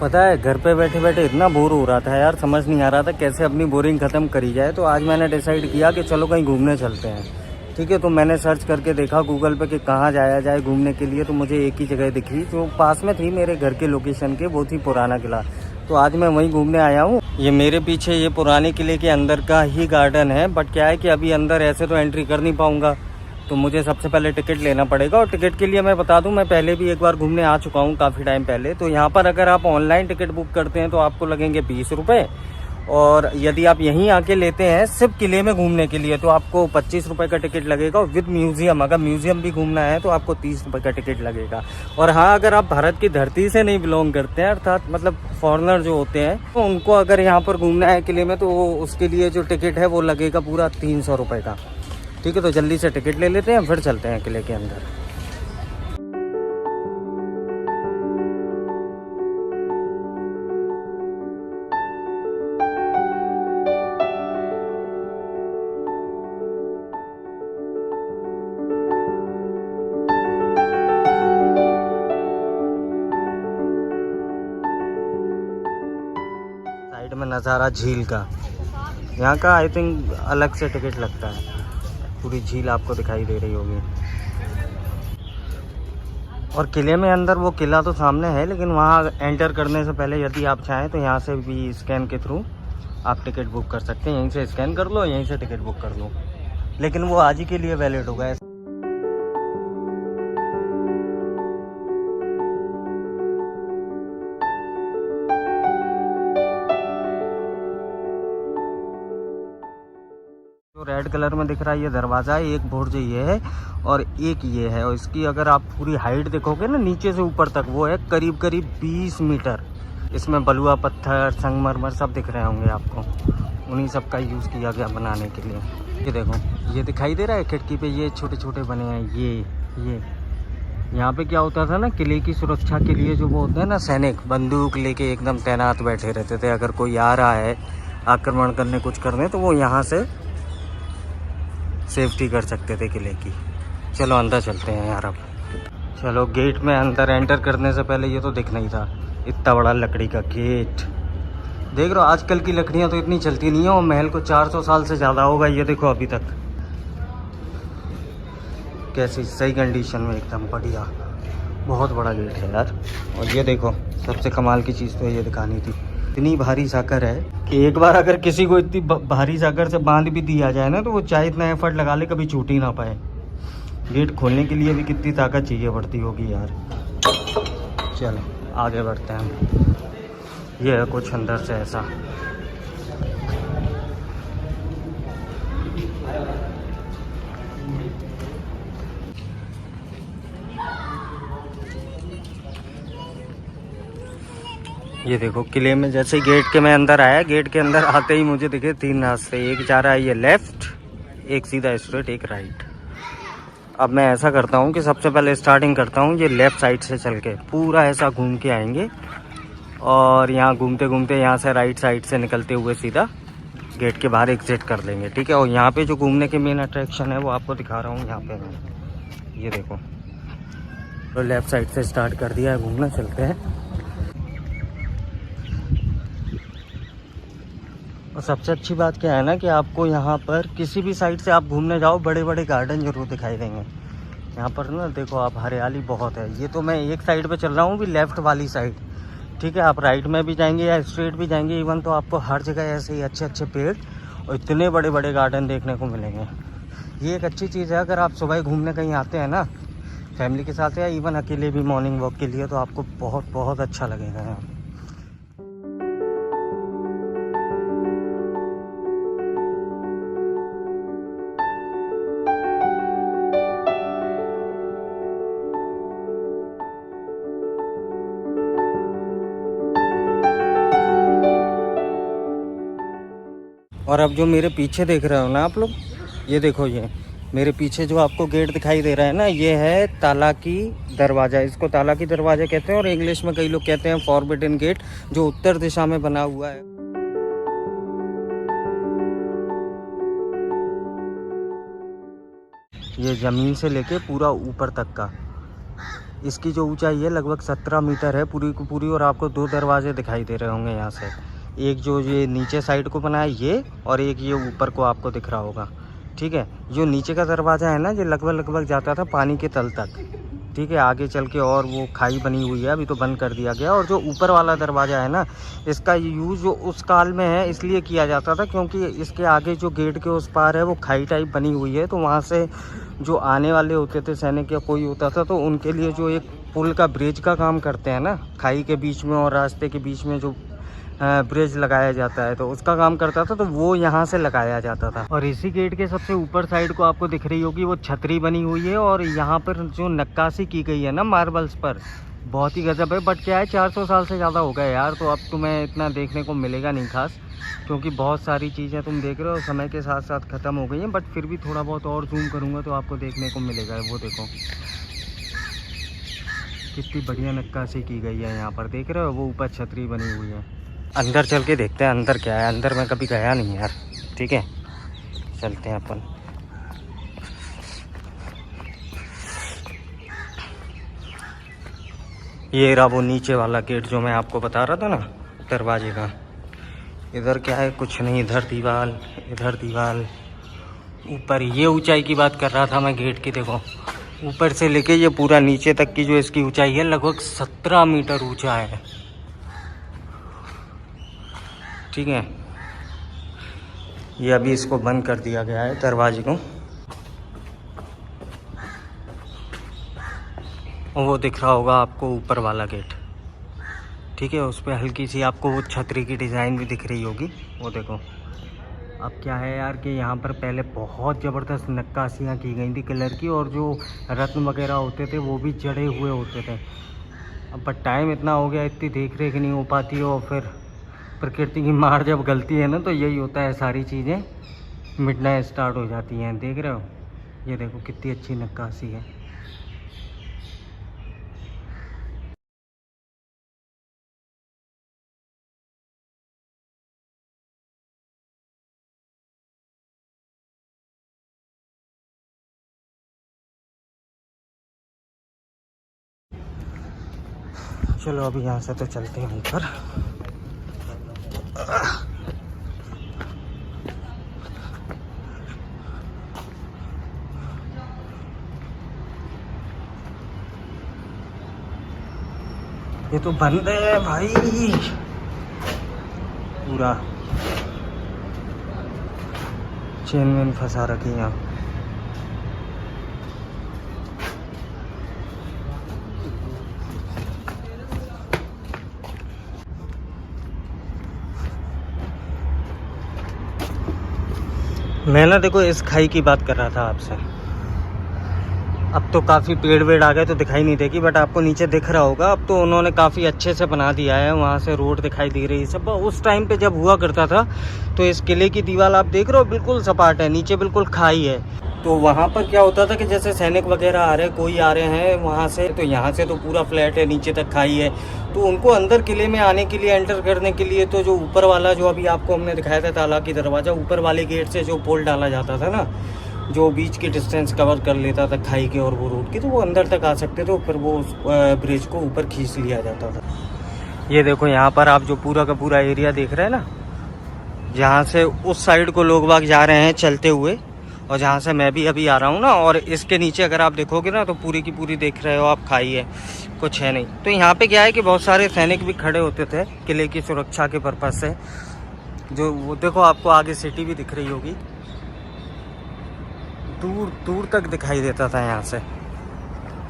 पता है घर पे बैठे बैठे इतना बोर हो रहा था यार, समझ नहीं आ रहा था कैसे अपनी बोरिंग ख़त्म करी जाए। तो आज मैंने डिसाइड किया कि चलो कहीं घूमने चलते हैं। ठीक है, तो मैंने सर्च करके देखा गूगल पे कि कहाँ जाया जाए घूमने के लिए। तो मुझे एक ही जगह दिखी जो पास में थी मेरे घर के लोकेशन के, वो थी पुराना किला। तो आज मैं वहीं घूमने आया हूँ। ये मेरे पीछे ये पुराने किले के अंदर का ही गार्डन है, बट क्या है कि अभी अंदर ऐसे तो एंट्री कर नहीं पाऊँगा, तो मुझे सबसे पहले टिकट लेना पड़ेगा। और टिकट के लिए मैं बता दूं, मैं पहले भी एक बार घूमने आ चुका हूं काफ़ी टाइम पहले। तो यहाँ पर अगर आप ऑनलाइन टिकट बुक करते हैं तो आपको लगेंगे 20 रुपये, और यदि आप यहीं आके लेते हैं सिर्फ किले में घूमने के लिए तो आपको 25 रुपये का टिकट लगेगा। विद म्यूज़ियम, अगर म्यूज़ियम भी घूमना है तो आपको 30 रुपये का टिकट लगेगा। और हाँ, अगर आप भारत की धरती से नहीं बिलोंग करते हैं, अर्थात मतलब फॉरेनर जो होते हैं, तो उनको अगर यहाँ पर घूमना है किले में, तो उसके लिए जो टिकट है वो लगेगा पूरा 300 रुपये का। ठीक है, तो जल्दी से टिकट ले लेते हैं, फिर चलते हैं किले के अंदर। साइड में नज़ारा झील का, यहाँ का आई थिंक अलग से टिकट लगता है। पूरी झील आपको दिखाई दे रही होगी। और किले में अंदर वो किला तो सामने है, लेकिन वहाँ एंटर करने से पहले यदि आप चाहें तो यहाँ से भी स्कैन के थ्रू आप टिकट बुक कर सकते हैं। यहीं से स्कैन कर लो, यहीं से टिकट बुक कर लो, लेकिन वो आज ही के लिए वैलिड होगा। जो रेड कलर में दिख रहा है ये दरवाज़ा है, एक बुर्ज ये है और एक ये है। और इसकी अगर आप पूरी हाइट देखोगे ना नीचे से ऊपर तक, वो है करीब करीब 20 मीटर। इसमें बलुआ पत्थर, संगमरमर सब दिख रहे होंगे आपको, उन्हीं सब का यूज़ किया गया बनाने के लिए। ये देखो, ये दिखाई दे रहा है खिड़की पे, ये छोटे छोटे बने हैं। ये यहाँ पे क्या होता था ना, किले की सुरक्षा के लिए जो वो होते हैं ना सैनिक, बंदूक लेके एकदम तैनात बैठे रहते थे। अगर कोई आ रहा है आक्रमण करने, कुछ करने, तो वो यहाँ से सेफ्टी कर सकते थे किले की। चलो अंदर चलते हैं यार अब। चलो, गेट में अंदर एंटर करने से पहले ये तो दिखना ही था, इतना बड़ा लकड़ी का गेट। देख रहे हो, आजकल की लकड़ियाँ तो इतनी चलती नहीं है, और महल को 400 साल से ज़्यादा होगा। ये देखो अभी तक कैसी सही कंडीशन में, एकदम बढ़िया। बहुत बड़ा गेट है यार। और ये देखो, सबसे कमाल की चीज़ तो ये दिखानी थी, इतनी भारी साकर है कि एक बार अगर किसी को इतनी भारी साकर से बांध भी दिया जाए ना, तो वो चाहे इतना एफर्ट लगा ले कभी छूट ही ना पाए। गेट खोलने के लिए भी कितनी ताकत चाहिए पड़ती होगी यार। चलो आगे बढ़ते हैं। ये है कुछ अंदर से ऐसा। ये देखो, किले में जैसे गेट के मैं अंदर आया, गेट के अंदर आते ही मुझे दिखे 3 रास्ते। एक जा रहा है ये लेफ्ट, एक सीधा स्ट्रेट, एक राइट। अब मैं ऐसा करता हूँ कि सबसे पहले स्टार्टिंग करता हूँ ये लेफ़्ट साइड से चल के, पूरा ऐसा घूम के आएंगे, और यहाँ घूमते घूमते यहाँ से राइट साइड से निकलते हुए सीधा गेट के बाहर एग्जिट कर लेंगे। ठीक है, और यहाँ पे जो घूमने के मेन अट्रैक्शन है वो आपको दिखा रहा हूँ। यहाँ पे मैं, ये देखो, तो लेफ़्ट साइड से स्टार्ट कर दिया है घूमना, चलते हैं। और सबसे अच्छी बात क्या है ना कि आपको यहाँ पर किसी भी साइड से आप घूमने जाओ, बड़े बड़े गार्डन जरूर दिखाई देंगे। यहाँ पर ना देखो आप, हरियाली बहुत है। ये तो मैं एक साइड पे चल रहा हूँ भी, लेफ़्ट वाली साइड। ठीक है, आप राइट में भी जाएंगे या स्ट्रेट भी जाएंगे इवन, तो आपको हर जगह ऐसे ही अच्छे अच्छे पेड़ और इतने बड़े बड़े गार्डन देखने को मिलेंगे। ये एक अच्छी चीज़ है, अगर आप सुबह घूमने कहीं आते हैं ना फैमिली के साथ या इवन अकेले भी मॉर्निंग वॉक के लिए, तो आपको बहुत बहुत अच्छा लगेगा यहाँ। और अब जो मेरे पीछे देख रहे हो ना आप लोग, ये देखो, ये मेरे पीछे जो आपको गेट दिखाई दे रहा है ना, ये है तालाकी दरवाज़ा। इसको तालाकी दरवाज़ा कहते हैं, और इंग्लिश में कई लोग कहते हैं फॉरबिडन गेट, जो उत्तर दिशा में बना हुआ है। ये ज़मीन से लेके पूरा ऊपर तक का इसकी जो ऊंचाई है लगभग 17 मीटर है पूरी की पूरी। और आपको 2 दरवाजे दिखाई दे रहे होंगे यहाँ से, एक जो ये नीचे साइड को बना है ये, और एक ये ऊपर को आपको दिख रहा होगा। ठीक है, जो नीचे का दरवाज़ा है ना, ये लगभग जाता था पानी के तल तक। ठीक है, आगे चल के और वो खाई बनी हुई है, अभी तो बंद कर दिया गया। और जो ऊपर वाला दरवाज़ा है ना, इसका यूज़ जो उस काल में है इसलिए किया जाता था क्योंकि इसके आगे जो गेट के उस पार है वो खाई टाइप बनी हुई है, तो वहाँ से जो आने वाले होते थे सैनिक या कोई होता था, तो उनके लिए जो एक पुल का ब्रिज का काम करते हैं ना, खाई के बीच में और रास्ते के बीच में जो ब्रिज लगाया जाता है, तो उसका काम करता था, तो वो यहाँ से लगाया जाता था। और इसी गेट के सबसे ऊपर साइड को आपको दिख रही होगी वो छतरी बनी हुई है, और यहाँ पर जो नक्काशी की गई है ना मार्बल्स पर, बहुत ही गजब है। बट क्या है, 400 साल से ज़्यादा हो गया यार, तो अब तुम्हें इतना देखने को मिलेगा नहीं खास, क्योंकि बहुत सारी चीज़ें तुम देख रहे हो समय के साथ साथ ख़त्म हो गई हैं। बट फिर भी थोड़ा बहुत और जूम करूँगा तो आपको देखने को मिलेगा। वो देखो कितनी बढ़िया नक्काशी की गई है यहाँ पर, देख रहे हो, वो ऊपर छतरी बनी हुई है। अंदर चल के देखते हैं अंदर क्या है। अंदर मैं कभी गया नहीं यार। ठीक है, चलते हैं अपन। ये रहा वो नीचे वाला गेट जो मैं आपको बता रहा था ना, दरवाजे का। इधर क्या है, कुछ नहीं, इधर दीवार, इधर दीवार। ऊपर ये ऊंचाई की बात कर रहा था मैं गेट की, देखो ऊपर से लेके ये पूरा नीचे तक की जो इसकी ऊंचाई है लगभग 17 मीटर ऊंचा है। ठीक है, ये अभी इसको बंद कर दिया गया है दरवाजे को। और वो दिख रहा होगा आपको ऊपर वाला गेट। ठीक है, उस पर हल्की सी आपको वो छतरी की डिज़ाइन भी दिख रही होगी, वो देखो। अब क्या है यार कि यहाँ पर पहले बहुत ज़बरदस्त नक्काशियाँ की गई थी कलर की, और जो रत्न वगैरह होते थे वो भी जड़े हुए होते थे। अब बट टाइम इतना हो गया, इतनी देख रेख नहीं हो पाती, और फिर प्रकृति की मार जब गलती है ना, तो यही होता है, सारी चीज़ें मिटना स्टार्ट हो जाती हैं। देख रहे हो, ये देखो कितनी अच्छी नक्काशी है। चलो अभी यहाँ से तो चलते हैं ऊपर। ये तो बंद है भाई पूरा, चेन वेन फंसा रखी है यहाँ। मैं ना देखो इस खाई की बात कर रहा था आपसे। अब तो काफ़ी पेड़ वेड़ आ गए तो दिखाई नहीं देगी, बट आपको नीचे दिख रहा होगा। अब तो उन्होंने काफ़ी अच्छे से बना दिया है, वहाँ से रोड दिखाई दे रही है सब। उस टाइम पे जब हुआ करता था तो इस किले की दीवार आप देख रहे हो बिल्कुल सपाट है, नीचे बिल्कुल खाई है। तो वहाँ पर क्या होता था कि जैसे सैनिक वगैरह आ रहे, कोई आ रहे हैं वहाँ से, तो यहाँ से तो पूरा फ्लैट है, नीचे तक खाई है, तो उनको अंदर किले में आने के लिए, एंटर करने के लिए, तो जो ऊपर वाला जो अभी आपको हमने दिखाया था तालाब की दरवाज़ा, ऊपर वाले गेट से जो पोल डाला जाता था ना, जो बीच की डिस्टेंस कवर कर लेता था खाई के और वो रोड की, तो वो अंदर तक आ सकते थे, फिर वो उस ब्रिज को ऊपर खींच लिया जाता था। ये देखो यहाँ पर आप जो पूरा का पूरा एरिया देख रहे हैं ना, जहाँ से उस साइड को लोग बाग जा रहे हैं चलते हुए, और जहाँ से मैं भी अभी आ रहा हूँ ना, और इसके नीचे अगर आप देखोगे ना तो पूरी की पूरी देख रहे हो आप खाई है, कुछ है नहीं। तो यहाँ पे क्या है कि बहुत सारे सैनिक भी खड़े होते थे किले की सुरक्षा के पर्पज़ से। जो वो देखो आपको आगे सिटी भी दिख रही होगी, दूर दूर तक दिखाई देता था यहाँ से,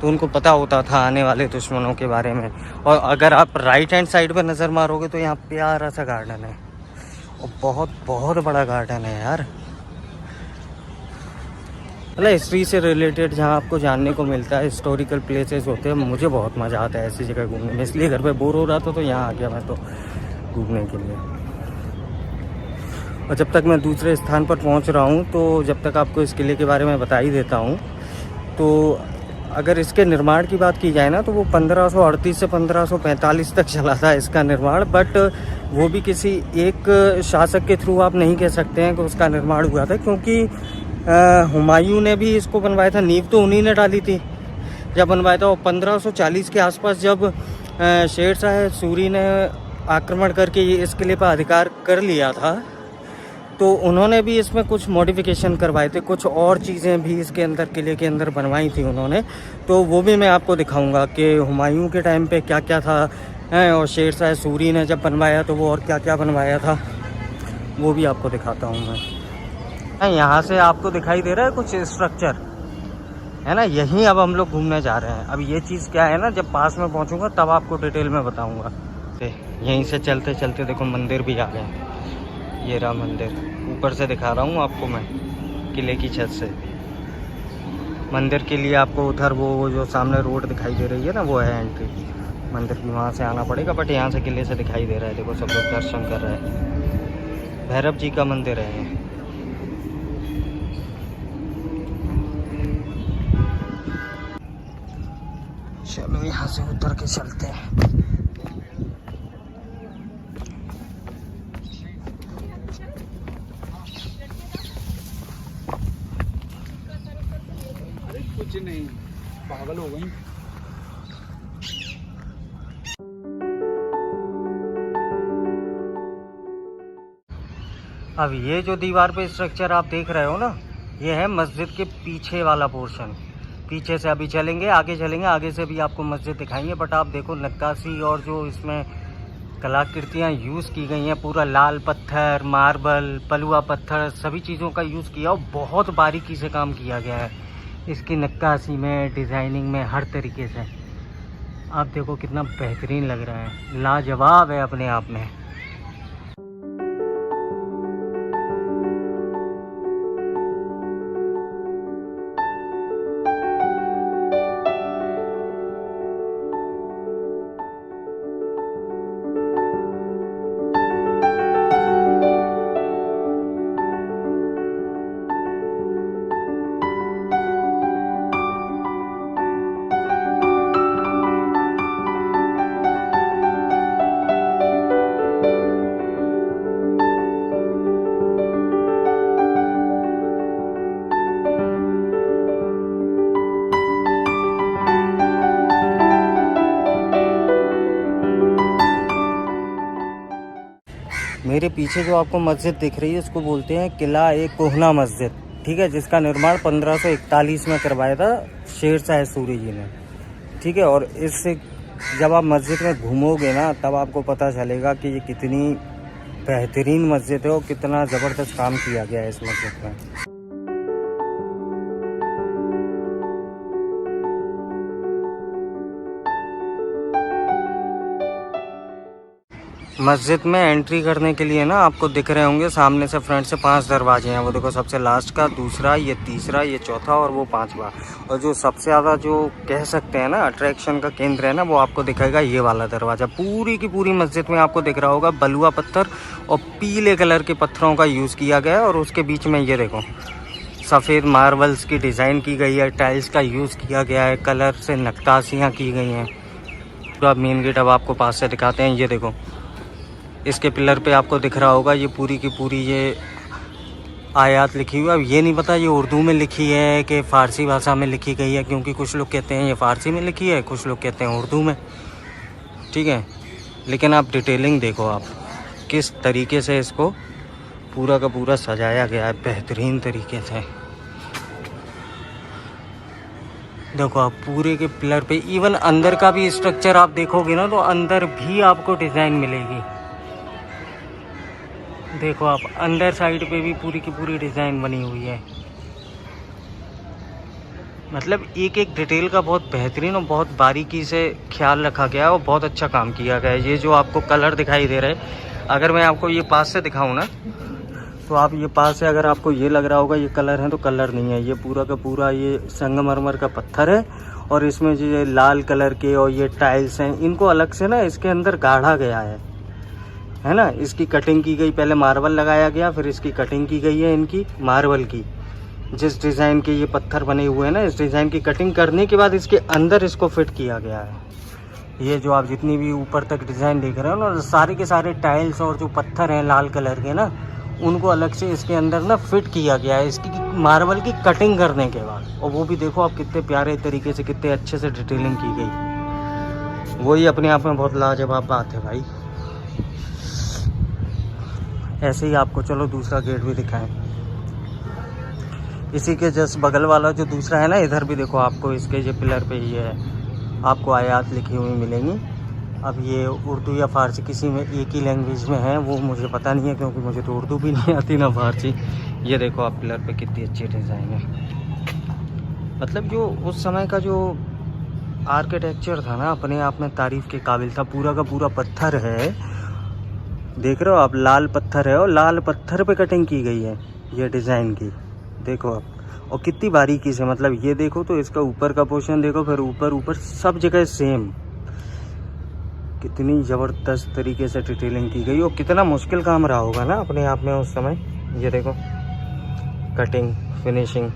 तो उनको पता होता था आने वाले दुश्मनों के बारे में। और अगर आप राइट हैंड साइड पर नज़र मारोगे तो यहाँ प्यारा सा गार्डन है, और बहुत बहुत बड़ा गार्डन है यार। मतलब हिस्ट्री से रिलेटेड जहाँ आपको जानने को मिलता है, हिस्टोरिकल प्लेसेस होते हैं, मुझे बहुत मज़ा आता है ऐसी जगह घूमने में। इसलिए घर पे बोर हो रहा था तो यहाँ आ गया मैं तो घूमने के लिए। और जब तक मैं दूसरे स्थान पर पहुँच रहा हूँ, तो जब तक आपको इस किले के बारे में बता ही देता हूँ। तो अगर इसके निर्माण की बात की जाए ना, तो वो 1538 से 1545 तक चला था इसका निर्माण। बट वो भी किसी एक शासक के थ्रू आप नहीं कह सकते हैं कि उसका निर्माण हुआ था, क्योंकि हुमायूं ने भी इसको बनवाया था। नींव तो उन्हीं ने डाली थी, जब बनवाया था, और 1540 के आसपास जब शेर शाह सूरी ने आक्रमण करके ये इस किले पर अधिकार कर लिया था, तो उन्होंने भी इसमें कुछ मॉडिफिकेशन करवाए थे, कुछ और चीज़ें भी इसके अंदर किले के अंदर बनवाई थी उन्होंने। तो वो भी मैं आपको दिखाऊंगा कि हुमायूं के टाइम पे क्या क्या था, और शेर शाह सूरी ने जब बनवाया तो वो और क्या क्या बनवाया था, वो भी आपको दिखाता हूँ मैं। यहाँ से आपको दिखाई दे रहा है कुछ स्ट्रक्चर, है ना, यहीं अब हम लोग घूमने जा रहे हैं। अब ये चीज़ क्या है ना, जब पास में पहुँचूँगा तब आपको डिटेल में बताऊँगा। यहीं से चलते चलते देखो मंदिर भी आ गए। ये रहा मंदिर, ऊपर से दिखा रहा हूँ आपको मैं, किले की छत से। मंदिर के लिए आपको उधर वो जो सामने रोड दिखाई दे रही है ना, वो है एंट्री मंदिर की, वहाँ से आना पड़ेगा, बट यहाँ से किले से दिखाई दे रहा है। देखो सब लोग दर्शन कर रहे हैं। भैरव जी का मंदिर है ये। चलो यहाँ से उतर के चलते हैं। कुछ नहीं, पागल हो गई। अब ये जो दीवार पे स्ट्रक्चर आप देख रहे हो ना, ये है मस्जिद के पीछे वाला पोर्शन। पीछे से अभी चलेंगे, आगे चलेंगे, आगे से भी आपको मस्जिद दिखाएंगे। बट आप देखो नक्काशी और जो इसमें कलाकृतियाँ यूज़ की गई हैं, पूरा लाल पत्थर, मार्बल, पलुआ पत्थर, सभी चीज़ों का यूज़ किया और बहुत बारीकी से काम किया गया है इसकी नक्काशी में, डिज़ाइनिंग में, हर तरीके से। आप देखो कितना बेहतरीन लग रहा है, लाजवाब है अपने आप में। मेरे पीछे जो आपको मस्जिद दिख रही है उसको बोलते हैं किला ए कोहना मस्जिद, ठीक है, जिसका निर्माण 1541 में करवाया था शेर शाह सूरी जी ने, ठीक है। और इससे जब आप मस्जिद में घूमोगे ना, तब आपको पता चलेगा कि ये कितनी बेहतरीन मस्जिद है और कितना ज़बरदस्त काम किया गया है इस मस्जिद में। मस्जिद में एंट्री करने के लिए ना आपको दिख रहे होंगे सामने से, फ्रंट से 5 दरवाजे हैं। वो देखो, सबसे लास्ट का, दूसरा, ये तीसरा, ये चौथा और वो 5वां। और जो सबसे ज़्यादा जो कह सकते हैं ना अट्रैक्शन का केंद्र है ना, वो आपको दिखेगा ये वाला दरवाज़ा। पूरी की पूरी मस्जिद में आपको दिख रहा होगा बलुआ पत्थर और पीले कलर के पत्थरों का यूज़ किया गया है। और उसके बीच में ये देखो सफ़ेद मार्बल्स की डिज़ाइन की गई है, टाइल्स का यूज़ किया गया है, कलर से नक्काशियाँ की गई हैं। पूरा मेन गेट अब आपको पास से दिखाते हैं। ये देखो, इसके पिलर पे आपको दिख रहा होगा ये पूरी की पूरी ये आयत लिखी हुई है। अब ये नहीं पता ये उर्दू में लिखी है कि फ़ारसी भाषा में लिखी गई है, क्योंकि कुछ लोग कहते हैं ये फ़ारसी में लिखी है, कुछ लोग कहते हैं उर्दू में, ठीक है। लेकिन आप डिटेलिंग देखो, आप किस तरीके से इसको पूरा का पूरा सजाया गया है बेहतरीन तरीके से। देखो आप पूरे के पिलर पे, इवन अंदर का भी स्ट्रक्चर आप देखोगे ना, तो अंदर भी आपको डिज़ाइन मिलेगी। देखो आप अंदर साइड पे भी पूरी की पूरी डिज़ाइन बनी हुई है। मतलब एक एक डिटेल का बहुत बेहतरीन और बहुत बारीकी से ख्याल रखा गया है और बहुत अच्छा काम किया गया है। ये जो आपको कलर दिखाई दे रहा है, अगर मैं आपको ये पास से दिखाऊं ना, तो आप ये पास से अगर आपको ये लग रहा होगा ये कलर है, तो कलर नहीं है। ये पूरा का पूरा ये संगमरमर का पत्थर है और इसमें जो ये लाल कलर के और ये टाइल्स हैं, इनको अलग से ना इसके अंदर गाढ़ा गया है ना। इसकी कटिंग की गई, पहले मार्बल लगाया गया, फिर इसकी कटिंग की गई है इनकी मार्बल की। जिस डिज़ाइन के ये पत्थर बने हुए हैं ना, इस डिज़ाइन की कटिंग करने के बाद इसके अंदर इसको फिट किया गया है। ये जो आप जितनी भी ऊपर तक डिज़ाइन देख रहे हो ना, सारे के सारे टाइल्स और जो पत्थर हैं लाल कलर के ना, उनको अलग से इसके अंदर ना फिट किया गया है इसकी मार्बल की कटिंग करने के बाद। और वो भी देखो आप कितने प्यारे तरीके से, कितने अच्छे से डिटेलिंग की गई। वही अपने आप में बहुत लाजवाब बात है भाई। ऐसे ही आपको चलो दूसरा गेट भी दिखाएं। इसी के जस्ट बगल वाला जो दूसरा है ना, इधर भी देखो आपको इसके जो पिलर पे ये आपको आयात लिखी हुई मिलेंगी। अब ये उर्दू या फ़ारसी किसी में एक ही लैंग्वेज में है, वो मुझे पता नहीं है क्योंकि मुझे तो उर्दू भी नहीं आती ना फ़ारसी। ये देखो आप पिलर पे कितनी अच्छी डिज़ाइन है। मतलब जो उस समय का जो आर्किटेक्चर था ना, अपने आप में तारीफ़ के काबिल था। पूरा का पूरा पत्थर है, देख रहे हो आप, लाल पत्थर है और लाल पत्थर पे कटिंग की गई है ये डिज़ाइन की। देखो आप, और कितनी बारीकी से, मतलब ये देखो तो इसका ऊपर का पोर्शन देखो, फिर ऊपर सब जगह सेम। कितनी ज़बरदस्त तरीके से डिटेलिंग की गई और कितना मुश्किल काम रहा होगा ना अपने आप में उस समय। ये देखो कटिंग, फिनिशिंग।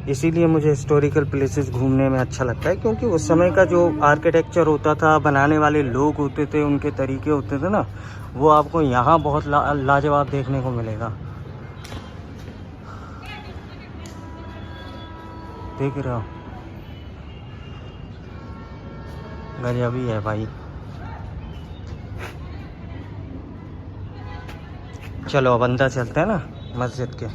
इसीलिए मुझे हिस्टोरिकल प्लेसेस घूमने में अच्छा लगता है, क्योंकि उस समय का जो आर्किटेक्चर होता था, बनाने वाले लोग होते थे, उनके तरीके होते थे ना, वो आपको यहाँ बहुत लाजवाब देखने को मिलेगा। देख रहे हो, गजब ही है भाई। चलो अब अंदर चलते हैं ना मस्जिद के।